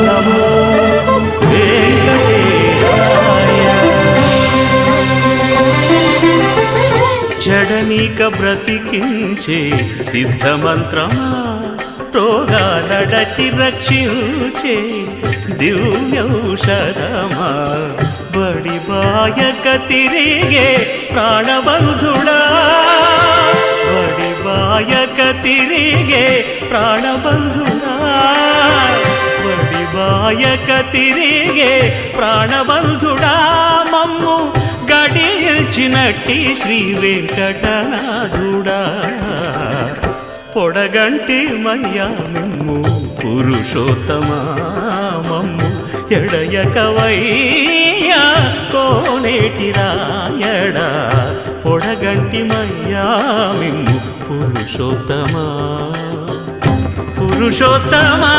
నమో వెంకటేశాయ. జడనీక బ్రతికించే సిద్ధమంత్రమా, రోగాలడచి రక్షించే దివ్యౌషధమా, బడిబాయక తిరిగే ప్రాణబంధుడా, బడిబాయక తిరిగే ప్రాణబంధుడా, బడిబాయక తిరిగే ప్రాణబంధుడా, మమ్ము గడిచినట్టి శ్రీ వెంకటనాథుడా, పొడగంటి మయ్యా మిమ్ము పురుషోత్తమా, మమ్ము ఎడయకవయ్యా కోనేటి రాయడా, పొడగంటి మయ్యా మిమ్ము పురుషోత్తమా, పురుషోత్తమా.